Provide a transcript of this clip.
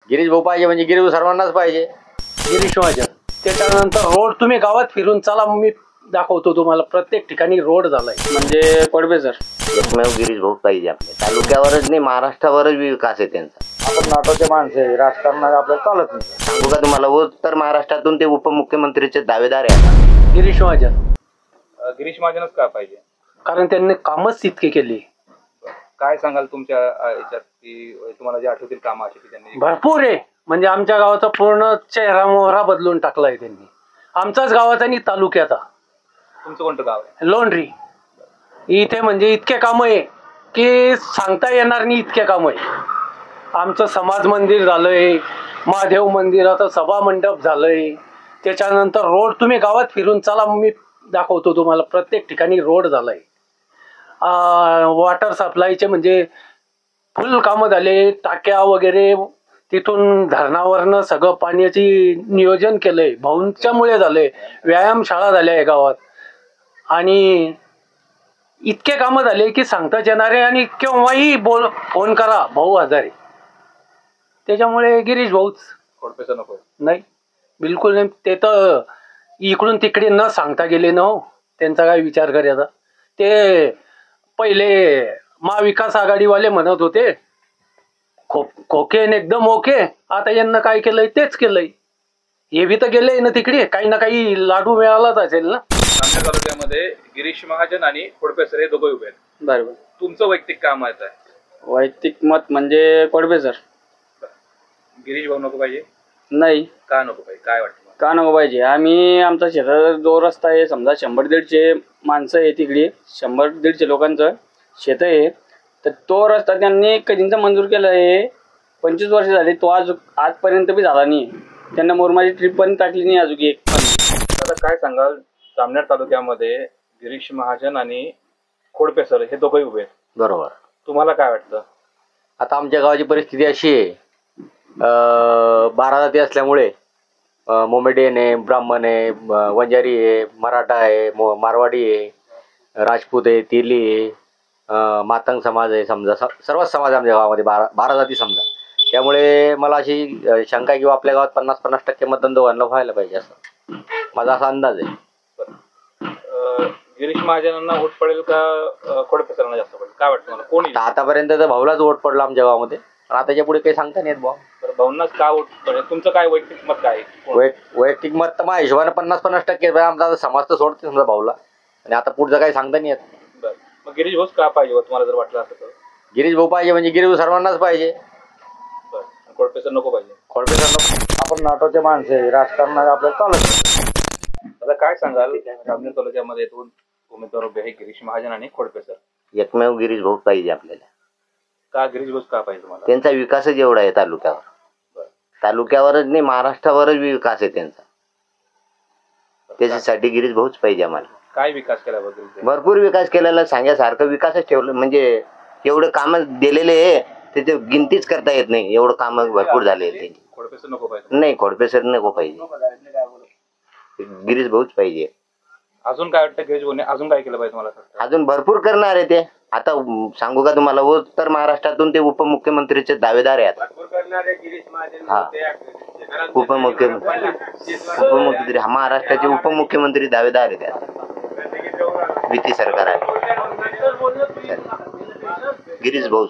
गिरीश भाऊ पाहिजे म्हणजे गिरीश सर्वांनाच पाहिजे. गिरीश महाजन. त्याच्यानंतर रोड तुम्ही गावात फिरून चला, मी दाखवतो तुम्हाला. प्रत्येक ठिकाणी रोड झालाय. म्हणजे कोडबे सर एकमेव गिरीश भाऊ पाहिजे. आपल्या तालुक्यावरच नाही महाराष्ट्रावरच विकास आहे त्यांचा. आपण नाटोचे माणसं आहे, राजकारणात आपल्याला चालत नाही. सांगू का तुम्हाला, उत्तर महाराष्ट्रातून ते उपमुख्यमंत्रीचे दावेदार आहे. गिरीश महाजन. गिरीश महाजनच का पाहिजे? कारण त्यांनी कामच तितके केली. काय सांगाल तुमच्या याच्यात की तुम्हाला जे आठवतील कामं अशी की त्यांनी? भरपूर आहे. म्हणजे आमच्या गावाचा पूर्ण चेहरा मोहरा बदलून टाकलाय त्यांनी. आमचाच गावाचा आणि तालुक्याचा. तुमचं कोणतं गाव आहे? लोंढरी. इथे म्हणजे इतके कामं आहे की सांगता येणार नाही, इतके कामं आहे. आमचं समाज मंदिर झालंय, महादेव मंदिराचं सभा मंडप झालंय. त्याच्यानंतर रोड तुम्ही गावात फिरून चला, मी दाखवतो तुम्हाला. प्रत्येक ठिकाणी रोड झालाय. वॉटर सप्लायचे म्हणजे फुल कामं झाले. टाक्या वगैरे तिथून धरणावरनं सगळं पाण्याची नियोजन केलंय. भाऊंच्यामुळे झालंय. व्यायामशाळा झाल्या आहे गावात. आणि इतके कामं झाले की सांगताच येणारे. आणि केव्हाही फोन करा भाऊ हजारे. त्याच्यामुळे गिरीश भाऊच. खोडपेचं नको? नाही, बिलकुल नाही. ते तर इकडून तिकडे न सांगता गेले ना हो. त्यांचा काय विचार करायचा. ते पहिले महाविकास आघाडीवाले म्हणत होते खोके एकदम ओके. आता यांना काय केलंय तेच केलंय. हे बी तर गेले ना तिकडे. काही ना काही लाडू मिळालाच असेल ना. आमच्या तालुक्यामध्ये गिरीश महाजन आणि खोडपे सर हे दोघे उभे आहेत. बरोबर. तुमचं वैयक्तिक काम आहे? वैयक्तिक मत म्हणजे कोडबे सर. गिरीश भाऊ नको पाहिजे? नाही. का नको पाहिजे? काय वाटतं? का नको पाहिजे? आम्ही आमचा शेतात जो रस्ता आहे, समजा 100-150 माणसं आहे तिकडे, 100-150 लोकांचं शेत आहे. तर तो रस्ता त्यांनी कधींचा मंजूर केला आहे. 25 वर्ष झाली. तो आजपर्यंत बी झाला नाही. त्यांना मोरमाची ट्रिप पण टाकली नाही अजून एक पण. आता काय सांगाल, जामनेर तालुक्यामध्ये गिरीश महाजन आणि खोडपे सर हे दोघे उभे आहेत. बरोबर. तुम्हाला काय वाटतं? आता आमच्या गावाची परिस्थिती अशी आहे, 12 जाती असल्यामुळे मोमेडियन आहे, ब्राह्मण आहे, वंजारी आहे, मराठा आहे, मारवाडी आहे, राजपूत आहे, तिली आहे, मातंग समाज आहे. समजा सर्वच समाज आमच्या गावामध्ये 12 जाती समजा. त्यामुळे मला अशी शंका आहे की आपल्या गावात 50-50% मतदान दोघांना व्हायला पाहिजे, असं माझा असा अंदाज आहे. गिरीश महाजनांना वोट पडेल का खोडपे सरांना जास्त पडेल? काय वाटतं मला? कोणी? आतापर्यंत तर भाऊलाच वोट पडला आमच्या गावामध्ये. पण आताच्या पुढे काही सांगता नाही येत भाऊ. बरं, भाऊंनाच का वोट पडेल? तुमचं काय वैयक्तिक मत काय आहे? वैयक्तिक मत तर माझ्या हिशोबाने 50-50% आमचा समाज तर सोडते समजा भाऊला. आणि आता पुढचं काही सांगता नाही येत. बरं, मग गिरीश भाऊच का पाहिजे तुम्हाला जर वाटलं असं तर? गिरीश भाऊ पाहिजे म्हणजे गिरीश सर्वांनाच पाहिजे. बरं, खोडपे सर नको पाहिजे? खोडपे सर नको. आपण नाटोचे माणसं आहे, राजकारणात आपल्याला चालत नाही. आता काय सांगाल, जामनेर तालुक्यामध्ये दोन उमेदवार उभे आहेत, गिरीश महाजन आणि खोडपे सर. एकमेव गिरीश भाऊ पाहिजे आपल्याला. का गिरीश भाऊच का पाहिजे तुम्हाला? त्यांचा विकासच एवढा आहे तालुक्यावर. तालुक्यावरच नाही महाराष्ट्रावरच विकास आहे त्यांचा. त्याच्यासाठी गिरीश भाऊच पाहिजे आम्हाला. काय विकास केल्याबद्दल? भरपूर विकास केलेला, सांगण्यासारखं विकासच ठेवलं. म्हणजे एवढं काम दिलेले आहे त्याचे गिनतीच करता येत नाही. एवढं काम भरपूर झाले त्यांची. खोडपे सर नको पाहिजे? नाही, खोडपे सर नको पाहिजे. गिरीश भाऊच पाहिजे. अजून काय वाटतं गिरीश भाऊने अजून काय केलं पाहिजे तुम्हाला? अजून भरपूर करणार आहे ते. आता सांगू का तुम्हाला, उत्तर महाराष्ट्रातून ते उपमुख्यमंत्रीचे दावेदार आहेत. हा, उपमुख्यमंत्री हा महाराष्ट्राचे उपमुख्यमंत्री दावेदार आहेत. युती सरकार आहे. गिरीश भाऊ